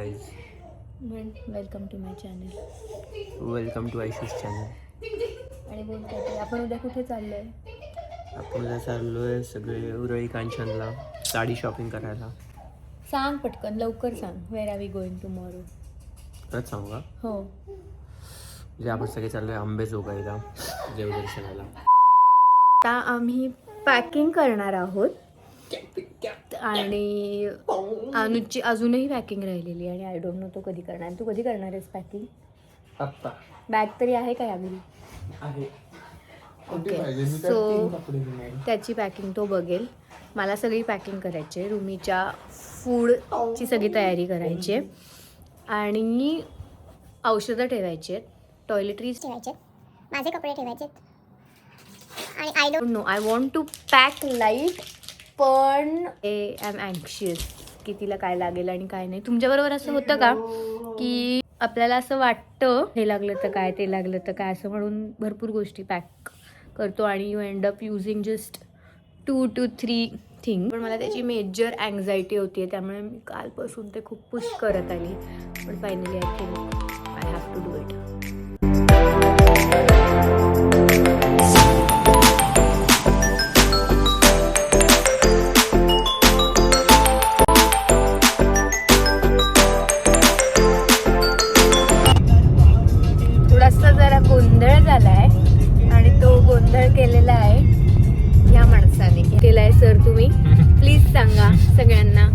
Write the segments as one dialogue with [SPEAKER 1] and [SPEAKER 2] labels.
[SPEAKER 1] Guys.
[SPEAKER 2] Welcome to my channel.
[SPEAKER 1] Welcome to Aishu's channel.
[SPEAKER 2] आणि बोल काय आपण उद्या कुठे चाललोय?
[SPEAKER 1] आपण उद्या चाललोय सगळे उरळी कांचनला साडी शॉपिंग करायला.
[SPEAKER 2] सांग पटकन, लवकर सांग. Where are we going tomorrow?
[SPEAKER 1] परत सांगू का?
[SPEAKER 2] हो.
[SPEAKER 1] म्हणजे आपण सगळे चाललोय अंबेजोगाईला देवदर्शनाला.
[SPEAKER 2] आता आम्ही पॅकिंग करणार आहोत आणि अनुची अजूनही पॅकिंग राहिलेली आणि आय डोंट नो तो कधी करणार. तू कधी करणार आहेस पॅकिंग?
[SPEAKER 1] आत्ता
[SPEAKER 2] बॅग तरी आहे का या घरी?
[SPEAKER 1] आहे.
[SPEAKER 2] ओके, सो त्याची पॅकिंग तो बघेल. मला सगळी पॅकिंग करायची आहे. रुमीच्या फूडची सगळी तयारी करायची आहे आणि औषधं ठेवायची आहेत, टॉयलेटरीज
[SPEAKER 3] ठेवायचे, माझे कपडे ठेवायचे आणि I don't
[SPEAKER 2] know, I want to pack light. पण आय एम अँक्शियस की तिला काय लागेल आणि काय नाही. तुमच्याबरोबर असं होतं का की आपल्याला असं वाटतं हे लागलं तर काय, ते लागलं तर काय, असं म्हणून भरपूर गोष्टी पॅक करतो आणि you end up using just 2 to 3 thing. पण मला त्याची मेजर अँझायटी होती आहे, त्यामुळे मी कालपासून ते खूप पुश करत आली. पण finally I think I have to do it. थोडासा जरा गोंधळ झाला आहे आणि तो गोंधळ केलेला आहे या माणसाने केलाय. सर तुम्ही प्लीज सांगा सगळ्यांना.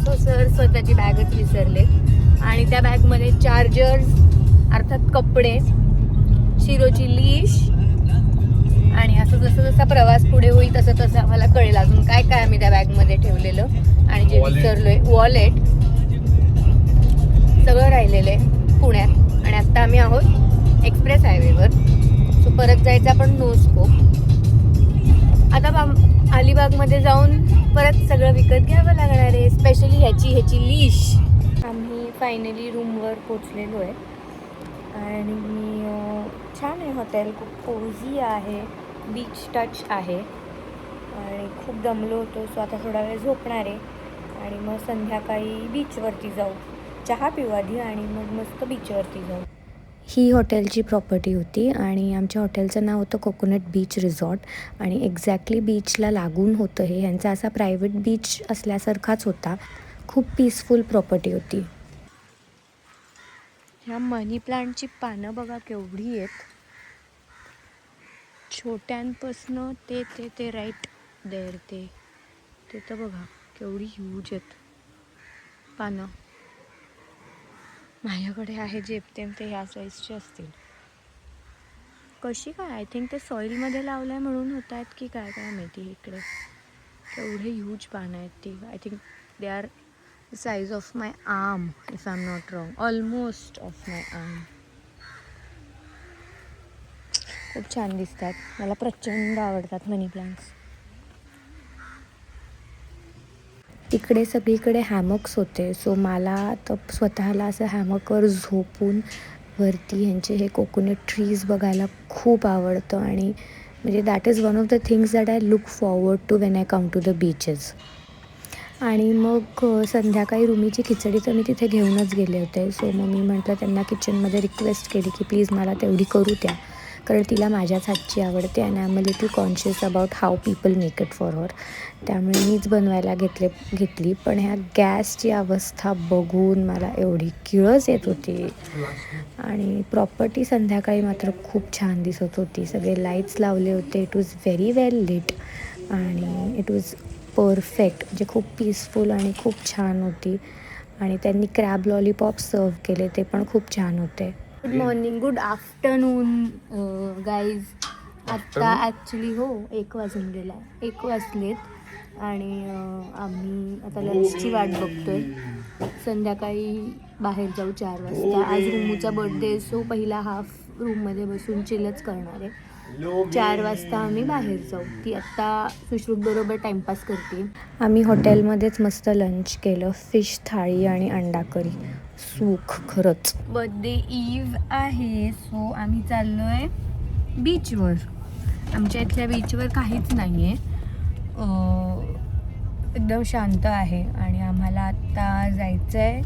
[SPEAKER 2] सो सर स्वतःची बॅगच विसरले आणि त्या बॅगमध्ये चार्जर्स अर्थात कपडे, शिरोची लीश आणि असं जसं जसा प्रवास पुढे होईल तसं तसं आम्हाला कळेल अजून काय काय आम्ही त्या बॅगमध्ये ठेवलेलं आणि जे विसरलोय. वॉलेट सगळं राहिलेलं आहे पुण्यात आणि आत्ता आम्ही आहोत एक्सप्रेस हायवेवर. सो परत जायचं आपण नो स्कोप. आता अलिबागमध्ये जाऊन परत सगळं विकत घ्यावं लागणार आहे, स्पेशली ह्याची लीश. आम्ही फायनली रूमवर पोचलेलो आहे आणि छान आहे हॉटेल, खूप कोझी आहे, बीच टच आहे आणि खूप दमलो होतो. सो आता थोडा वेळ झोपणार आहे आणि मग संध्याकाळी बीचवरती जाऊ. चहा पिऊ आधी आणि मग मस्त बीचवरती जाऊ. ही हॉटेलची प्रॉपर्टी होती आणि आमच्या हॉटेलचं नाव होतं कोकोनट बीच रिसॉर्ट आणि एक्झॅक्टली बीचला लागून होतं हे. ह्यांचा असा प्रायव्हेट बीच असल्यासारखाच होता. खूप पीसफुल प्रॉपर्टी होती. ह्या मनी प्लांटची पानं बघा केवढी आहेत, छोट्यांपासनं ते राईट देअर ते तर बघा केवढी ह्यूज आहेत पानं. माझ्याकडे आहे जेमतेम ते ह्या साईजचे असतील. कशी काय, आय थिंक ते सॉईलमध्ये लावलं आहे म्हणून होत आहेत की काय काय माहिती. इकडे केवढे ह्यूज पानं आहेत ती. I think they are size of my arm if I am not wrong, almost of my arm. खूप छान दिसतात, मला प्रचंड आवडतात मनी प्लांट्स. तिकडे सगळीकडे हॅमक्स होते. सो मला तर स्वतःला असं हॅमकवर झोपून वरती ह्यांचे हे कोकोनट ट्रीज बघायला खूप आवडतं आणि म्हणजे that is one of the things that I look forward to when I come to the beaches. आणि मग संध्याकाळी रुमीची खिचडी तर मी तिथे घेऊनच गेले होते. सो मग मी म्हटलं त्यांना किचनमध्ये रिक्वेस्ट केली की प्लीज मला तेवढी करू द्या, कारण तिला माझ्याच हातची आवडते आणि I am a little conscious about how people make it for her. त्यामुळे मीच बनवायला घेतली. पण ह्या गॅसची अवस्था बघून मला एवढी किळस येत होती. आणि प्रॉपर्टी संध्याकाळी मात्र खूप छान दिसत होती. सगळे लाईट्स लावले होते. It was very well lit आणि इट वॉज परफेक्ट. म्हणजे खूप पीसफुल आणि खूप छान होती. आणि त्यांनी क्रॅब लॉलीपॉप सर्व केले, ते पण खूप छान होते. Good morning, good afternoon guys. आत्ता ॲक्च्युली 1 वाजून गेला, 1 वाजलेत आणि आम्ही आता लंचची वाट बघतोय. संध्याकाळी बाहेर जाऊ 4 वाजता. आज रुमूचा बर्थडे, सो पहिला हाफ रूममध्ये बसून चिलच करणार आहे. 4 वाजता आम्ही बाहेर जाऊ. ती आत्ता सुश्रुतबरोबर टाईमपास करते. आम्ही हॉटेलमध्येच मस्त लंच केलं, फिश थाळी आणि अंडा करी. सुख खरंच. बर्थडे ईव आहे, सो आम्ही चाललो आहे बीचवर. आमच्या इथल्या बीचवर काहीच नाही आहे, एकदम शांत आहे आणि आम्हाला आत्ता जायचं आहे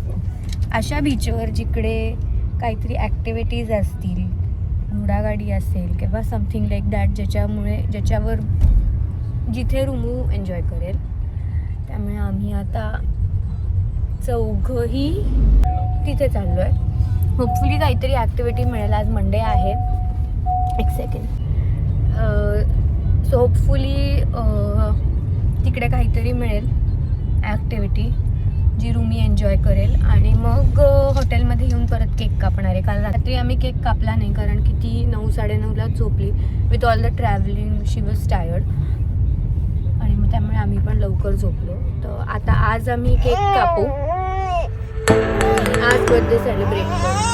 [SPEAKER 2] अशा बीचवर जिकडे काहीतरी ॲक्टिव्हिटीज असतील, घोडागाडी असेल किंवा समथिंग लाईक दॅट, ज्याच्यावर जिथे रुमू एन्जॉय करेल. त्यामुळे आम्ही आता चौघंही तिथे चाललो आहे. होपफुली काहीतरी ॲक्टिव्हिटी मिळेल. आज मंडे आहे. एक सेकंड. सो होपफुली तिकडे काहीतरी मिळेल ॲक्टिव्हिटी जी रूमी एन्जॉय करेल. आणि मग हॉटेलमध्ये येऊन परत केक कापणार आहे. काल रात्री आम्ही केक कापला नाही कारण की ती 9-9:30लाच झोपली. With all the travelling she was tired. आणि मग त्यामुळे आम्ही पण लवकर झोपलो. तर आता आज आम्ही केक कापू. आज बर्थडे सेलिब्रेट करू.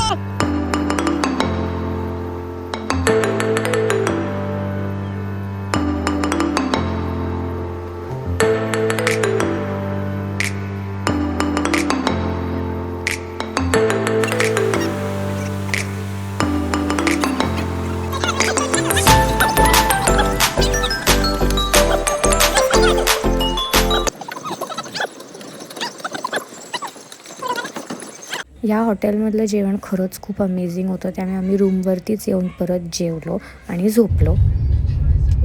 [SPEAKER 2] या हॉटेलमधलं जेवण खरंच खूप अमेझिंग होतं. त्यामुळे आम्ही रूमवरतीच येऊन परत जेवलो आणि झोपलो.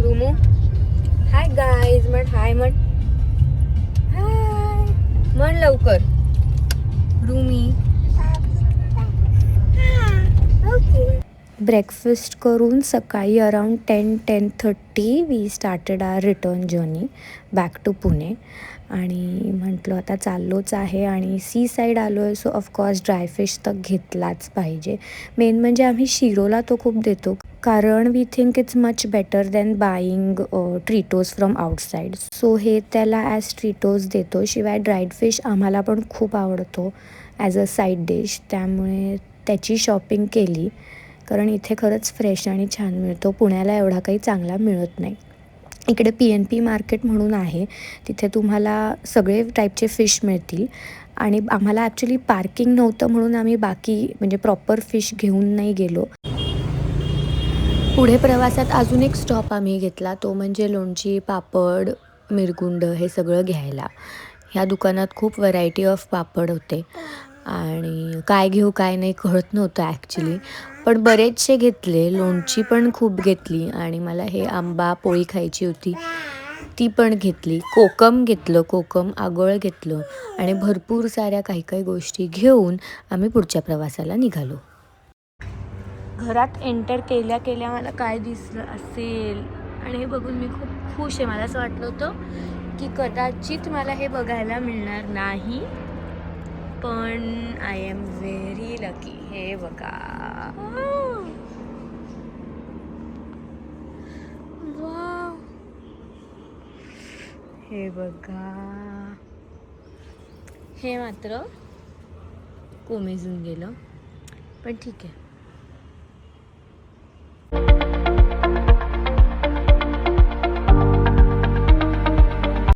[SPEAKER 2] रूमू हाय गाईज म्हण. हाय म्हण. हाय म्हण लवकर. रूमी ओके. ब्रेकफास्ट करून सकाळी around 10-10:30 we started our return journey back to Pune. आणि म्हटलं आता चाललोच आहे आणि सी साईड आलो आहे. सो ऑफकोर्स ड्रायफिश तर घेतलाच पाहिजे. मेन म्हणजे आम्ही शिरोला तो खूप देतो कारण we think it's much better than buying treats from outside. So हे त्याला ॲज ट्रीटोज देतो. शिवाय ड्राईड फिश आम्हाला पण खूप आवडतो ॲज अ साईड डिश. त्यामुळे त्याची शॉपिंग केली कारण इथे खरंच फ्रेश आणि छान मिळतो. पुण्याला एवढा काही चांगला मिळत नाही. इकडे PNP मार्केट म्हणून आहे. तिथे तुम्हाला सगळे टाईपचे फिश मिळतील. आणि आम्हाला ॲक्च्युली पार्किंग नव्हतं म्हणून आम्ही बाकी म्हणजे प्रॉपर फिश घेऊन नाही गेलो. पुढे प्रवासात अजून एक स्टॉप आम्ही घेतला. तो म्हणजे लोणची, पापड, मिरगुंड हे सगळं घ्यायला. ह्या दुकानात खूप व्हरायटी ऑफ पापड होते आणि काय घेऊ काय नाही कळत नव्हतं ॲक्च्युली. पण बरेचसे घेतले. लोणची पण खूप घेतली आणि मला हे आंबा पोळी खायची होती ती पण घेतली. कोकम घेतलं, कोकम आगोळ घेतलं आणि भरपूर साऱ्या काही गोष्टी घेऊन आम्ही पुढच्या प्रवासाला निघालो. घरात एंटर केल्या मला काय दिसलं असेल आणि हे बघून मी खूप खुश आहे. मला असं वाटलं होतं की कदाचित मला हे बघायला मिळणार नाही, पण आय एम व्हेरी लकी. हे बघा, वाव, हे बघा. हे मात्र कोमेजून गेलं पण ठीक आहे.